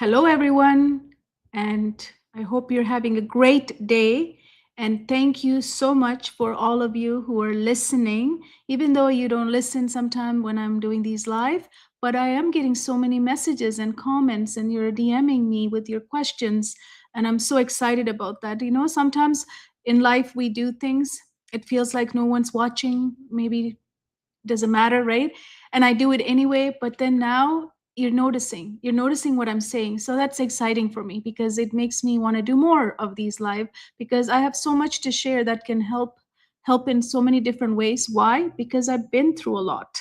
Hello, everyone, and I hope you're having a great day. And thank you so much for all of you who are listening, even though you don't listen sometime when I'm doing these live. But I am getting so many messages and comments, and you're DMing me with your questions. And I'm so excited about that. Sometimes in life we do things, it feels like no one's watching. Maybe doesn't matter, right? And I do it anyway, but then now you're noticing what I'm saying. So that's exciting for me because it makes me want to do more of these live, because I have so much to share that can help in so many different ways. Why? Because I've been through a lot,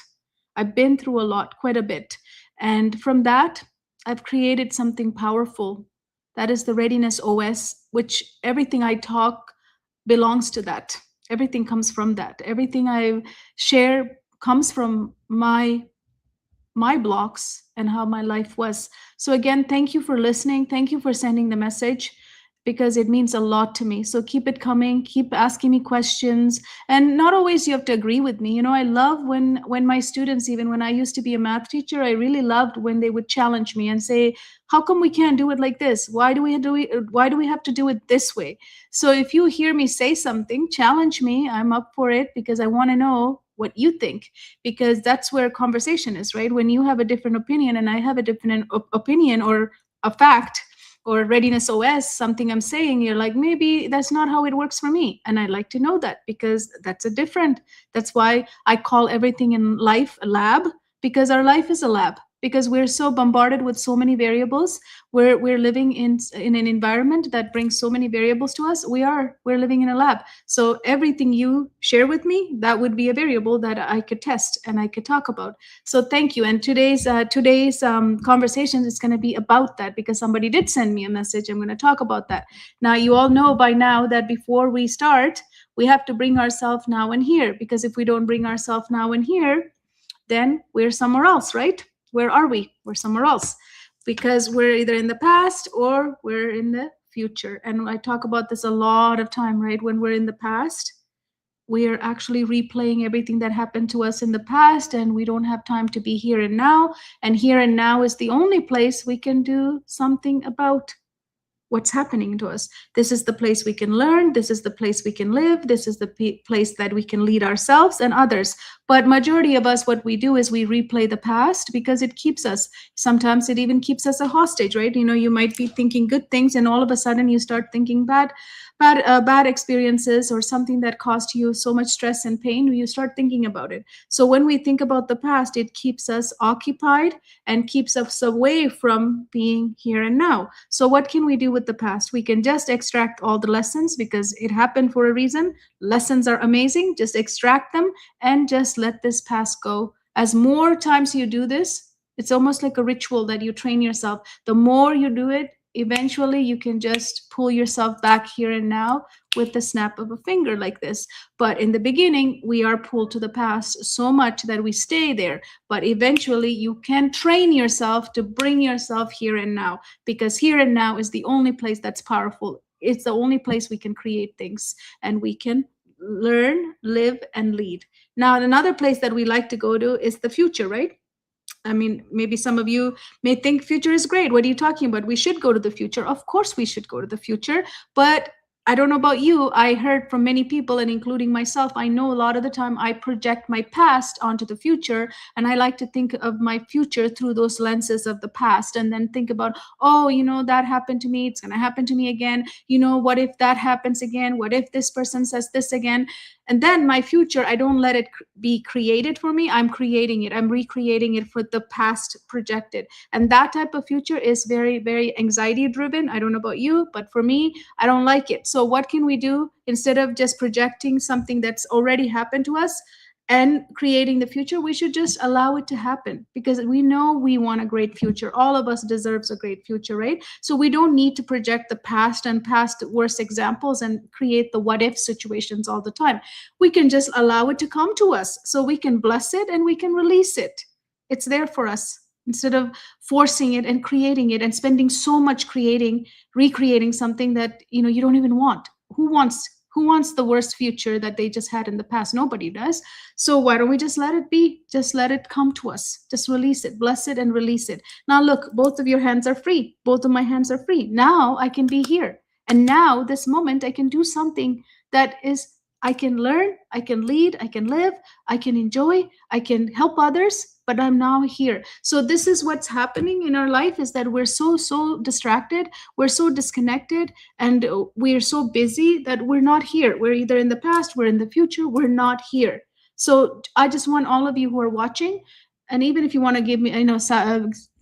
quite a bit. And from that, I've created something powerful. That is the Readiness OS, which everything I talk belongs to that. Everything comes from that. Everything I share comes from my blocks and how my life was. So again, thank you for listening. Thank you for sending the message, because it means a lot to me. So keep it coming, keep asking me questions. And not always you have to agree with me. I love when my students, even when I used to be a math teacher, I really loved when they would challenge me and say, how come we can't do it like this? Why do we have to do it this way? So if you hear me say something, challenge me. I'm up for it, because I want to know what you think, because that's where conversation is, right? When you have a different opinion and I have a different opinion, or a fact, or Readiness OS, something I'm saying, you're like, maybe that's not how it works for me. And I'd like to know that, because that's why I call everything in life a lab, because our life is a lab, because we're so bombarded with so many variables. We're living in an environment that brings so many variables to us. We're living in a lab. So everything you share with me, that would be a variable that I could test and I could talk about. So thank you. And today's conversation is going to be about that, because somebody did send me a message. I'm going to talk about that. Now, you all know by now that before we start, we have to bring ourselves now and here, because if we don't bring ourselves now and here, then we're somewhere else, right? Where are we? We're somewhere else, because we're either in the past or we're in the future. And I talk about this a lot of time, right? When we're in the past, we are actually replaying everything that happened to us in the past, and we don't have time to be here and now. And here and now is the only place we can do something about what's happening to us. This is the place we can learn. This is the place we can live. This is the place that we can lead ourselves and others. But majority of us, what we do is we replay the past, because it keeps us, sometimes it even keeps us a hostage, right? You might be thinking good things, and all of a sudden you start thinking bad experiences, or something that caused you so much stress and pain. You start thinking about it. So when we think about the past, it keeps us occupied and keeps us away from being here and now. So what can we do with the past? We can just extract all the lessons, because it happened for a reason. Lessons are amazing. Just extract them and just let this past go. As more times you do this, it's almost like a ritual that you train yourself. The more you do it, eventually you can just pull yourself back here and now with the snap of a finger, like this. But in the beginning, we are pulled to the past so much that we stay there. But eventually you can train yourself to bring yourself here and now, because here and now is the only place that's powerful. It's the only place we can create things, and we can learn, live, and lead. Now, another place that we like to go to is the future, right? I mean, maybe some of you may think future is great. What are you talking about? We should go to the future. Of course, we should go to the future. But I don't know about you. I heard from many people, and including myself, I know a lot of the time I project my past onto the future. And I like to think of my future through those lenses of the past, and then think about, oh, that happened to me. It's going to happen to me again. What if that happens again? What if this person says this again? And then my future, I don't let it be created for me. I'm creating it. I'm recreating it for the past projected. And that type of future is very, very anxiety driven. I don't know about you, but for me, I don't like it. So what can we do instead of just projecting something that's already happened to us and creating the future? We should just allow it to happen, because we know we want a great future. All of us deserves a great future, right? So we don't need to project the past and past worst examples and create the what if situations all the time. We can just allow it to come to us, so we can bless it and we can release it. It's there for us, instead of forcing it and creating it and spending so much recreating something that you don't even want. Who wants Who wants the worst future that they just had in the past? Nobody does. So why don't we just let it be? Just let it come to us. Just release it, bless it, and release it. Now, look, both of your hands are free. Both of my hands are free. Now I can be here. And now, this moment, I can do something that is, I can learn, I can lead, I can live, I can enjoy, I can help others, but I'm now here. So this is what's happening in our life, is that we're so distracted, we're so disconnected, and we're so busy that we're not here. We're either in the past, we're in the future, we're not here. So I just want all of you who are watching, and even if you want to give me,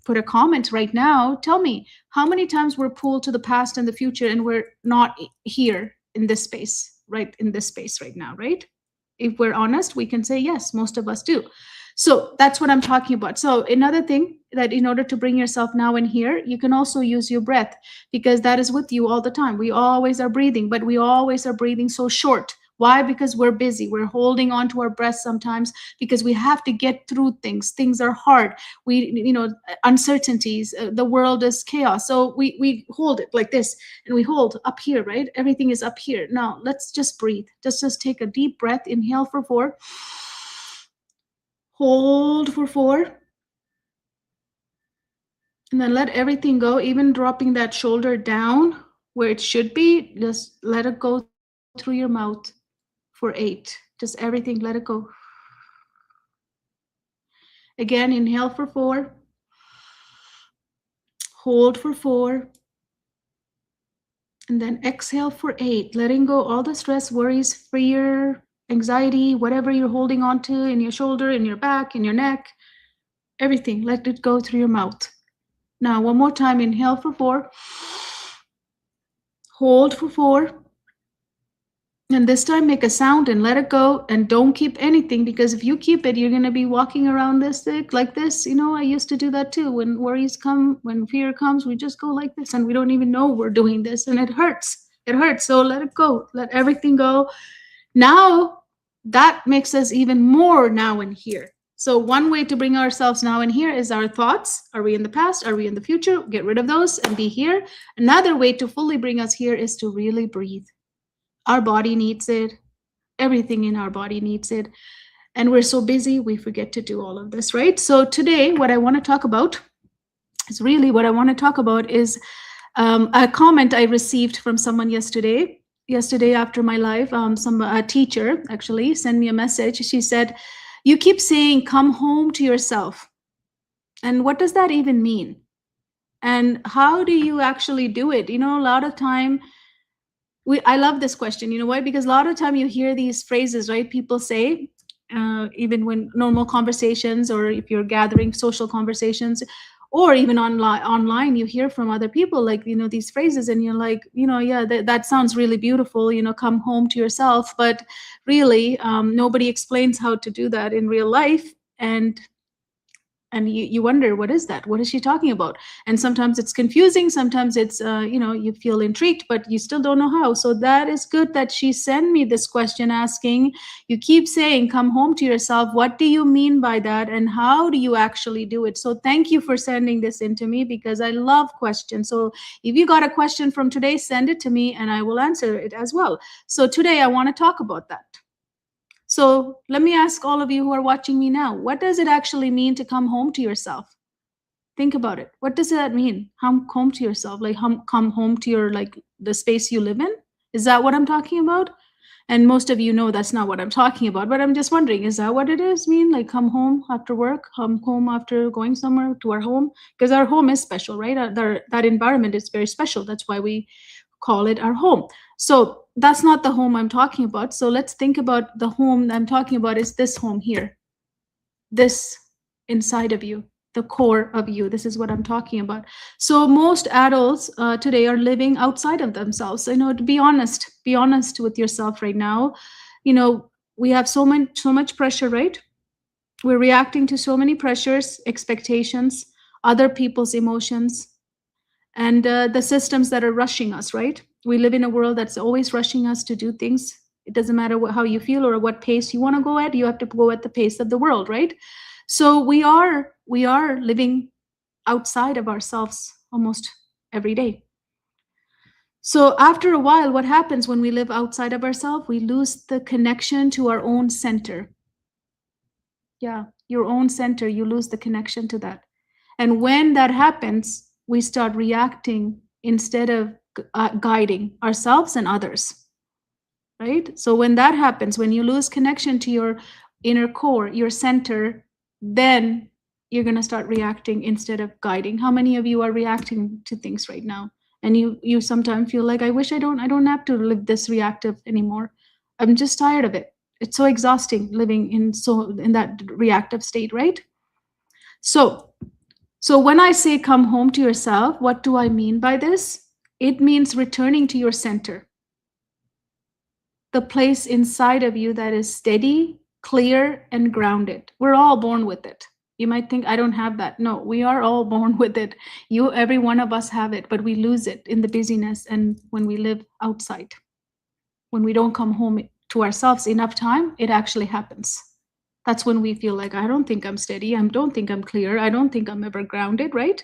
put a comment right now, tell me how many times we're pulled to the past and the future and we're not here in this space, right? In this space right now, right? If we're honest, we can say yes, most of us do. So that's what I'm talking about. So another thing, that in order to bring yourself now and here, you can also use your breath, because that is with you all the time. We always are breathing, but we always are breathing so short. Why? Because we're busy. We're holding on to our breath sometimes because we have to get through things. Things are hard. Uncertainties. The world is chaos. So we hold it like this, and we hold up here, right? Everything is up here. Now let's just breathe. Just take a deep breath. Inhale for 4. Hold for 4. And then let everything go, even dropping that shoulder down where it should be. Just let it go through your mouth for 8. Just everything, let it go. Again, inhale for 4. Hold for 4. And then exhale for 8, letting go all the stress, worries, fear, anxiety, whatever you're holding on to in your shoulder, in your back, in your neck, everything. Let it go through your mouth. Now, one more time, inhale for 4. Hold for 4. And this time make a sound and let it go, and don't keep anything, because if you keep it, you're going to be walking around this thick like this. I used to do that too. When worries come, when fear comes, we just go like this and we don't even know we're doing this, and it hurts. It hurts. So let it go. Let everything go. Now that makes us even more now and here. So one way to bring ourselves now and here is our thoughts. Are we in the past? Are we in the future? Get rid of those and be here. Another way to fully bring us here is to really breathe. Our body needs it. Everything in our body needs it. And we're so busy, we forget to do all of this, right? So today, what I want to talk about is a comment I received from someone yesterday. Yesterday after my live, a teacher actually sent me a message. She said, "You keep saying, come home to yourself. And what does that even mean? And how do you actually do it?" A lot of time, I love this question. You know why? Because a lot of time you hear these phrases, right? People say, even when normal conversations, or if you're gathering social conversations, or even online, you hear from other people like, these phrases, and you're like, yeah, that sounds really beautiful, come home to yourself. But really, nobody explains how to do that in real life. And you wonder, what is that? What is she talking about? And sometimes it's confusing, sometimes it's you feel intrigued, but you still don't know how. So that is good that she sent me this question asking, you keep saying come home to yourself, what do you mean by that, and how do you actually do it? So thank you for sending this in to me, because I love questions. So if you got a question from today, send it to me and I will answer it as well. So today I want to talk about that. So let me ask all of you who are watching me now, what does it actually mean to come home to yourself? Think about it. What does that mean? Come home to yourself, like come home to your, like, the space you live in? Is that what I'm talking about? And most of you know that's not what I'm talking about, but I'm just wondering, is that what it is mean? Like come home after work, come home after going somewhere to our home? Because our home is special, right? That environment is very special. That's why we call it our home. So that's not the home I'm talking about. So let's think about the home I'm talking about is this home here. This inside of you, the core of you. This is what I'm talking about. So most adults today are living outside of themselves. So, to be honest with yourself right now. We have so much pressure, right? We're reacting to so many pressures, expectations, other people's emotions, and the systems that are rushing us, right? We live in a world that's always rushing us to do things. It doesn't matter how you feel or what pace you want to go at. You have to go at the pace of the world, right? So we are living outside of ourselves almost every day. So after a while, what happens when we live outside of ourselves? We lose the connection to our own center. Yeah, your own center, you lose the connection to that. And when that happens, we start reacting instead of guiding ourselves and others, right? So when that happens, when you lose connection to your inner core, your center, then you're going to start reacting instead of guiding. How many of you are reacting to things right now? And you sometimes feel like, I don't have to live this reactive anymore. I'm just tired of it. It's so exhausting living in that reactive state, right? So when I say come home to yourself, what do I mean by this? It means returning to your center, the place inside of you that is steady, clear, and grounded. We're all born with it. You might think, I don't have that. No, we are all born with it. Every one of us have it, but we lose it in the busyness and when we live outside. When we don't come home to ourselves enough time, it actually happens. That's when we feel like, I don't think I'm steady. I don't think I'm clear. I don't think I'm ever grounded, right?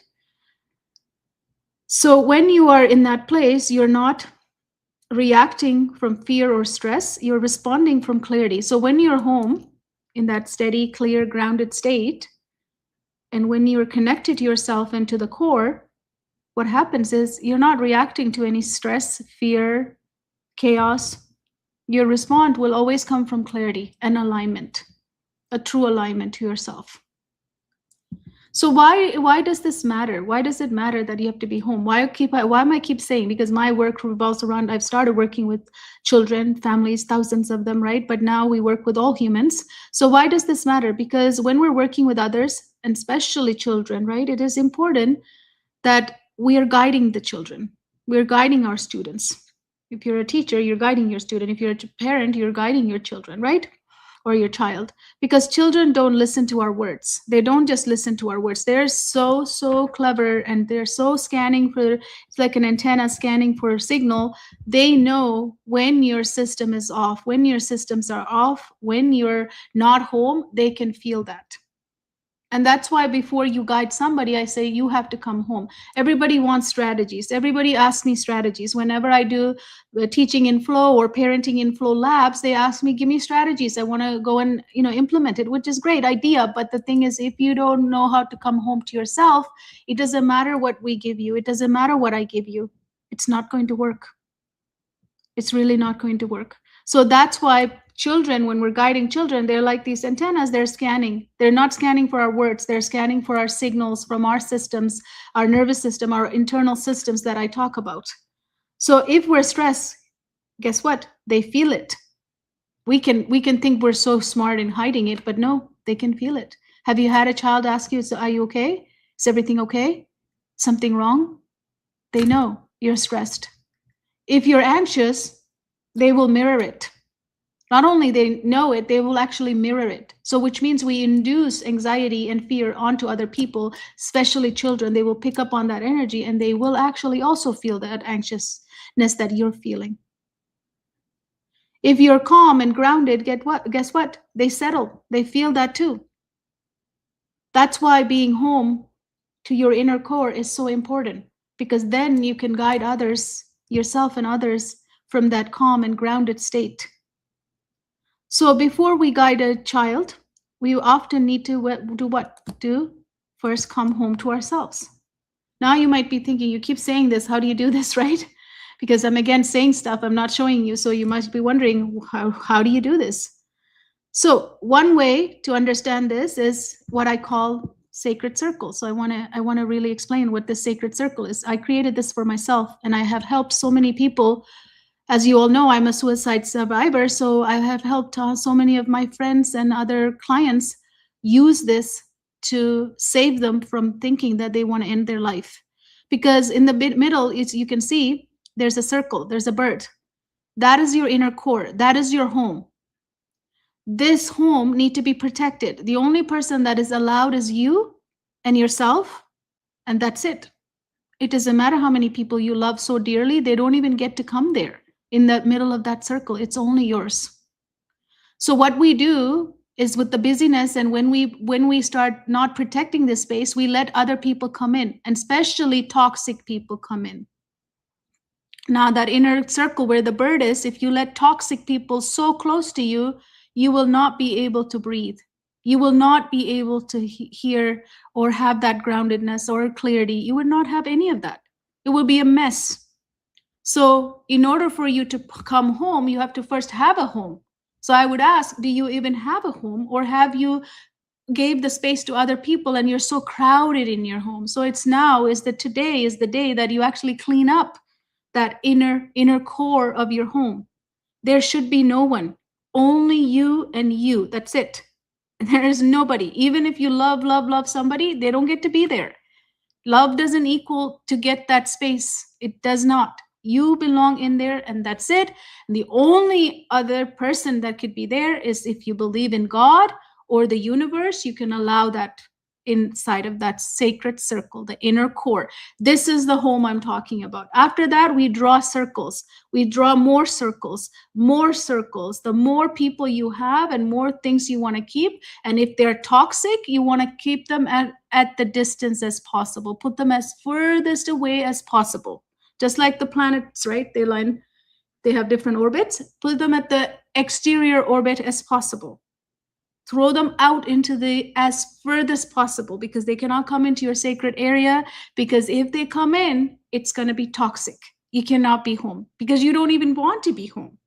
So when you are in that place, you're not reacting from fear or stress, you're responding from clarity. So when you're home in that steady, clear, grounded state, and when you're connected to yourself and to the core, what happens is you're not reacting to any stress, fear, chaos. Your response will always come from clarity and alignment, a true alignment to yourself. So why does this matter? Why does it matter that you have to be home? Why am I keep saying? Because my work revolves around, I've started working with children, families, thousands of them, right? But now we work with all humans. So why does this matter? Because when we're working with others, and especially children, right, it is important that we are guiding the children. We're guiding our students. If you're a teacher, you're guiding your student. If you're a parent, you're guiding your children, right? Or your child, because children don't listen to our words. They don't just listen to our words. They're so clever, and they're so scanning for, it's like an antenna scanning for a signal. They know when your system is off, when your systems are off, when you're not home. They can feel that. And that's why before you guide somebody, I say you have to come home. Everybody wants strategies. Everybody asks me strategies. Whenever I do teaching in flow or parenting in flow labs, they ask me, give me strategies. I want to go and implement it, which is great idea. But the thing is, if you don't know how to come home to yourself, it doesn't matter what we give you. It doesn't matter what I give you. It's not going to work. It's really not going to work. So that's why children, when we're guiding children, they're like these antennas. They're scanning. They're not scanning for our words. They're scanning for our signals from our systems, our nervous system, our internal systems that I talk about. So if we're stressed, guess what? They feel it. We can think we're so smart in hiding it, but no, they can feel it. Have you had a child ask you, so are you okay? Is everything okay? Something wrong? They know you're stressed. If you're anxious, they will mirror it. Not only they know it, they will actually mirror it. So which means we induce anxiety and fear onto other people, especially children. They will pick up on that energy, and they will actually also feel that anxiousness that you're feeling. If you're calm and grounded, guess what? They settle. They feel that too. That's why being home to your inner core is so important, because then you can guide others, yourself and others, from that calm and grounded state. So before we guide a child, we often need to do what? First come home to ourselves. Now you might be thinking, you keep saying this, how do you do this, right? Because I'm again saying stuff I'm not showing you, so you must be wondering, how do you do this? So one way to understand this is what I call sacred circle. So I want to really explain what this sacred circle is. I created this for myself, and I have helped so many people. As you all know, I'm a suicide survivor, so I have helped so many of my friends and other clients use this to save them from thinking that they want to end their life. Because in the middle, you can see there's a circle, there's a bird. That is your inner core. That is your home. This home need to be protected. The only person that is allowed is you and yourself, and that's it. It doesn't matter how many people you love so dearly, they don't even get to come there. In the middle of that circle, it's only yours. So what we do is, with the busyness, and when we start not protecting this space, we let other people come in, and especially toxic people come in. Now, that inner circle where the bird is, if you let toxic people so close to you, you will not be able to breathe. You will not be able to hear or have that groundedness or clarity. You would not have any of that. It will be a mess. So, in order for you to come home, you have to first have a home. So, I would ask, do you even have a home, or have you gave the space to other people and you're so crowded in your home? So it's now is that today is the day that you actually clean up that inner core of your home. There should be no one, only you and you. That's it. There is nobody. Even if you love somebody, they don't get to be there. Love doesn't equal to get that space. It does not. You belong in there, and that's it. And the only other person that could be there is if you believe in God or the universe. You can allow that inside of that sacred circle, the inner core. This is the home I'm talking about. After that, we draw circles. We draw more circles, more circles. The more people you have and more things you want to keep. And if they're toxic, you want to keep them at the distance as possible. Put them as furthest away as possible. Just like the planets, right? They have different orbits. Put them at the exterior orbit as possible. Throw them out into the as furthest possible, because they cannot come into your sacred area, because if they come in, it's going to be toxic. You cannot be home because you don't even want to be home,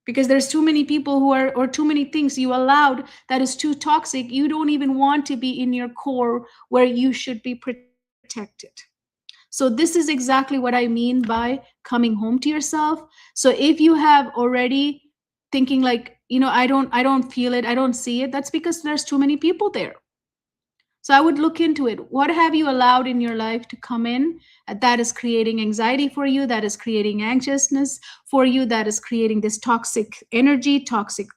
because there's too many people who are, or too many things you allowed that is too toxic. You don't even want to be in your core where you should be protected. So this is exactly what I mean by coming home to yourself. So if you have already thinking like, I don't feel it, I don't see it, that's because there's too many people there. So I would look into it. What have you allowed in your life to come in that is creating anxiety for you, that is creating anxiousness for you, that is creating this toxic energy, toxic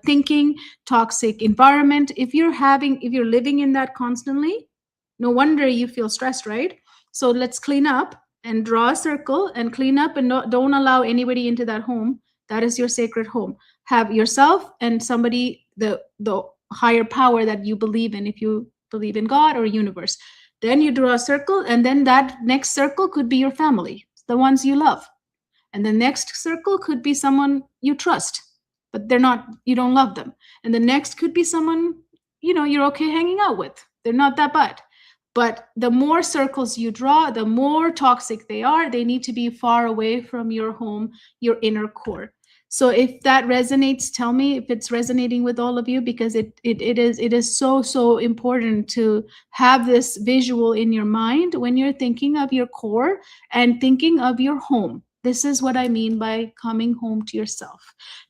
thinking, toxic environment? If you're living in that constantly, no wonder you feel stressed, right? So let's clean up and draw a circle and clean up, and don't allow anybody into that home. That is your sacred home. Have yourself and somebody, the higher power that you believe in, if you believe in God or universe. Then you draw a circle, and then that next circle could be your family, the ones you love. And the next circle could be someone you trust, but you don't love them. And the next could be someone, you're okay hanging out with. They're not that bad. But the more circles you draw, the more toxic they are. They need to be far away from your home, your inner core. So if that resonates, tell me if it's resonating with all of you, because it is so important to have this visual in your mind when you're thinking of your core and thinking of your home. This is what I mean by coming home to yourself.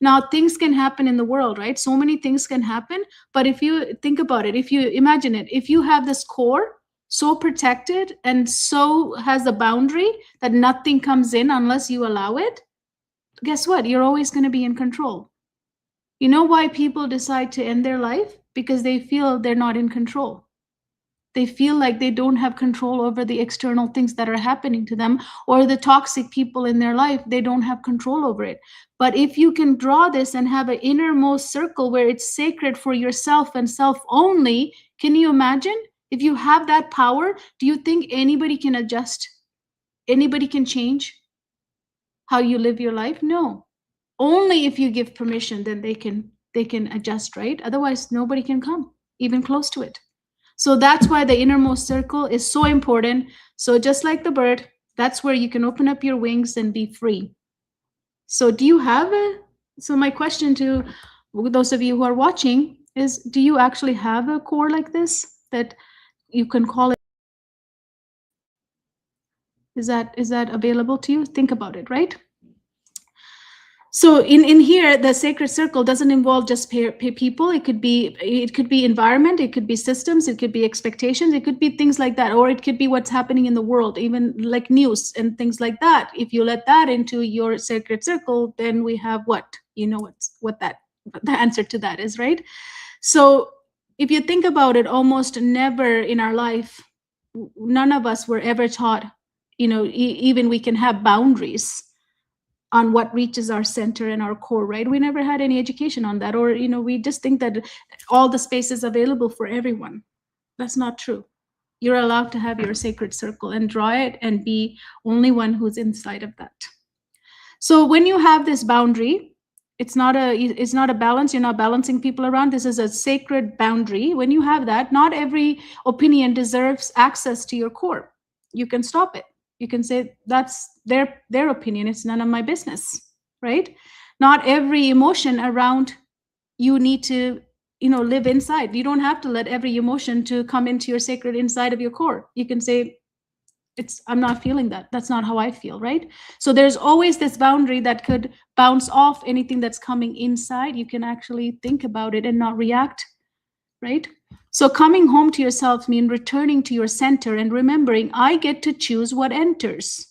Now, things can happen in the world, right? So many things can happen. But if you think about it, if you imagine it, if you have this core so protected and so has a boundary that nothing comes in unless you allow it, guess what? You're always going to be in control. You know why people decide to end their life? Because they feel they're not in control. They feel like they don't have control over the external things that are happening to them, or the toxic people in their life, they don't have control over it. But if you can draw this and have an innermost circle where it's sacred for yourself and self only, can you imagine? If you have that power, do you think anybody can adjust? Anybody can change how you live your life? No. Only if you give permission, then they can adjust, right? Otherwise, nobody can come even close to it. So that's why the innermost circle is so important. So just like the bird, that's where you can open up your wings and be free. So do you have a so my question to those of you who are watching is, do you actually have a core like this that you can call it? Is that available to you? Think about it, right? So in here, the sacred circle doesn't involve just people. It could be environment, it could be systems, it could be expectations, it could be things like that, or it could be what's happening in the world, even like news and things like that. If you let that into your sacred circle, then we have what? The answer to that is, right? So if you think about it, almost never in our life, none of us were ever taught, even we can have boundaries on what reaches our center and our core, right? We never had any education on that, or we just think that all the space is available for everyone. That's not true. You're allowed to have your sacred circle and draw it and be only one who's inside of that. So when you have this boundary, it's not a balance. You're not balancing people around. This is a sacred boundary. When you have that, not every opinion deserves access to your core. You can stop it. You can say that's their opinion. It's none of my business, right? Not every emotion around you need to live inside. You don't have to let every emotion to come into your sacred inside of your core. You can say, I'm not feeling that. That's not how I feel, right? So there's always this boundary that could bounce off anything that's coming inside. You can actually think about it and not react, right? So coming home to yourself means returning to your center and remembering, I get to choose what enters.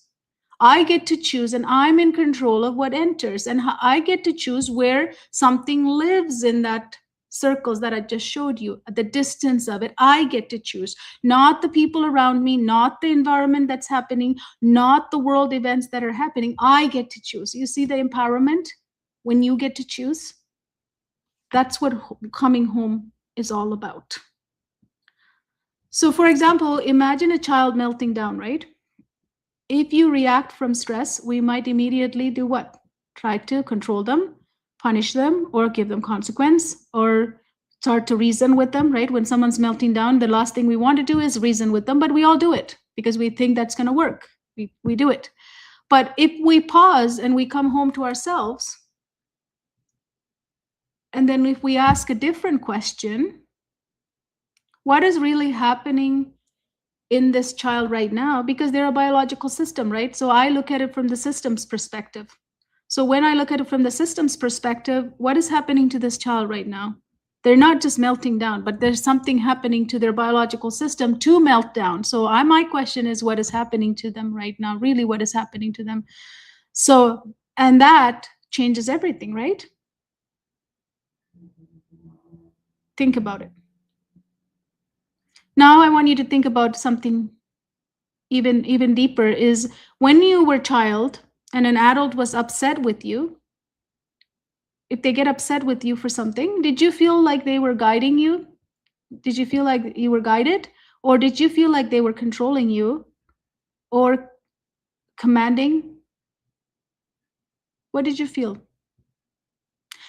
I get to choose, and I'm in control of what enters, and I get to choose where something lives in that circles that I just showed you, the distance of it. I get to choose, not the people around me, not the environment that's happening, not the world events that are happening. I get to choose. You see the empowerment when you get to choose? That's what coming home is all about. So, for example, imagine a child melting down, right? If you react from stress, we might immediately do what? Try to control them, punish them, or give them consequence, or start to reason with them, right? When someone's melting down, the last thing we want to do is reason with them, but we all do it because we think that's going to work. We do it. But if we pause and we come home to ourselves, and then if we ask a different question, what is really happening in this child right now? Because they're a biological system, right? So I look at it from the system's perspective. So when I look at it from the system's perspective, what is happening to this child right now? They're not just melting down, but there's something happening to their biological system to melt down. So my question is, what is happening to them right now? Really, what is happening to them? So, and that changes everything, right? Think about it. Now I want you to think about something even deeper. Is when you were a child and an adult was upset with you, if they get upset with you for something, did you feel like they were guiding you? Did you feel like you were guided? Or did you feel like they were controlling you or commanding? What did you feel?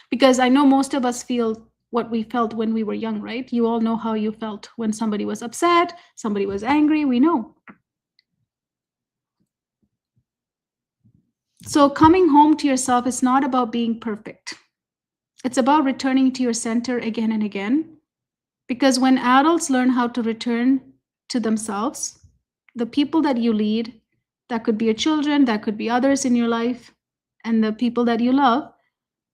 Because I know most of us feel what we felt when we were young, right? You all know how you felt when somebody was upset, somebody was angry, we know. So coming home to yourself is not about being perfect. It's about returning to your center again and again. Because when adults learn how to return to themselves, the people that you lead, that could be your children, that could be others in your life, and the people that you love,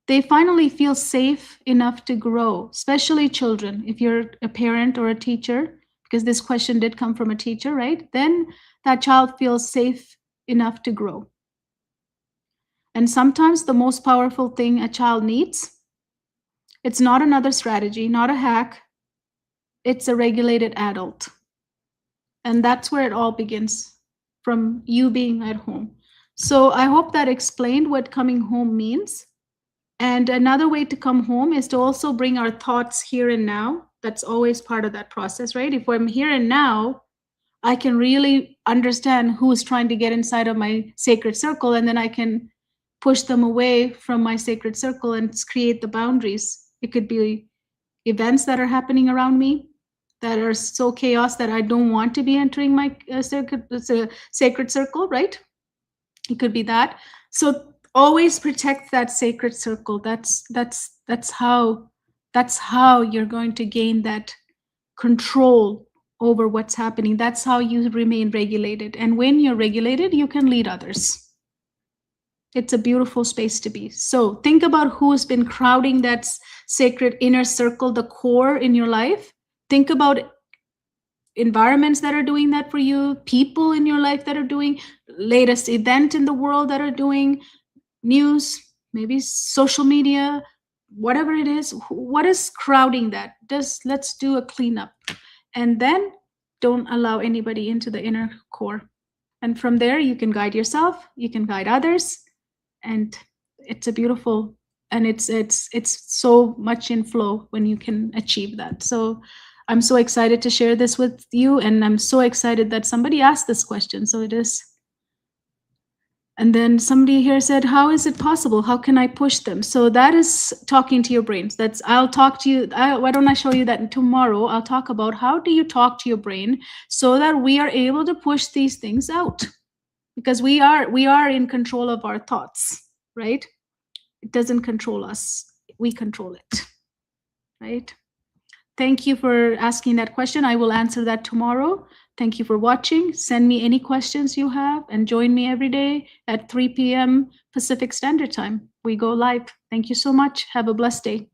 they finally feel safe enough to grow, especially children. If you're a parent or a teacher, because this question did come from a teacher, right? Then that child feels safe enough to grow. And sometimes the most powerful thing a child needs, it's not another strategy, not a hack, it's a regulated adult. And that's where it all begins, from you being at home. So I hope that explained what coming home means. And another way to come home is to also bring our thoughts here and now. That's always part of that process, right? If I'm here and now, I can really understand who's trying to get inside of my sacred circle, and then I can push them away from my sacred circle and create the boundaries. It could be events that are happening around me that are so chaos that I don't want to be entering my sacred circle, right? It could be that. So always protect that sacred circle. That's how you're going to gain that control over what's happening. That's how you remain regulated. And when you're regulated, you can lead others. It's a beautiful space to be. So think about who's been crowding that sacred inner circle, the core in your life. Think about environments that are doing that for you, people in your life that are doing, latest event in the world that are doing, news, maybe social media, whatever it is. What is crowding that? Let's do a cleanup. And then don't allow anybody into the inner core. And from there, you can guide yourself, you can guide others, and it's a beautiful, and it's so much in flow when you can achieve that. So I'm so excited to share this with you, and I'm so excited that somebody asked this question. So it is And then somebody here said, how is it possible? How can I push them? So that is talking to your brains. That's, I'll talk to you. Why don't I show you that tomorrow? I'll talk about how do you talk to your brain so that we are able to push these things out, because we are in control of our thoughts, right? It doesn't control us. We control it, right? Thank you for asking that question. I will answer that tomorrow. Thank you for watching. Send me any questions you have and join me every day at 3 p.m. Pacific Standard Time. We go live. Thank you so much. Have a blessed day.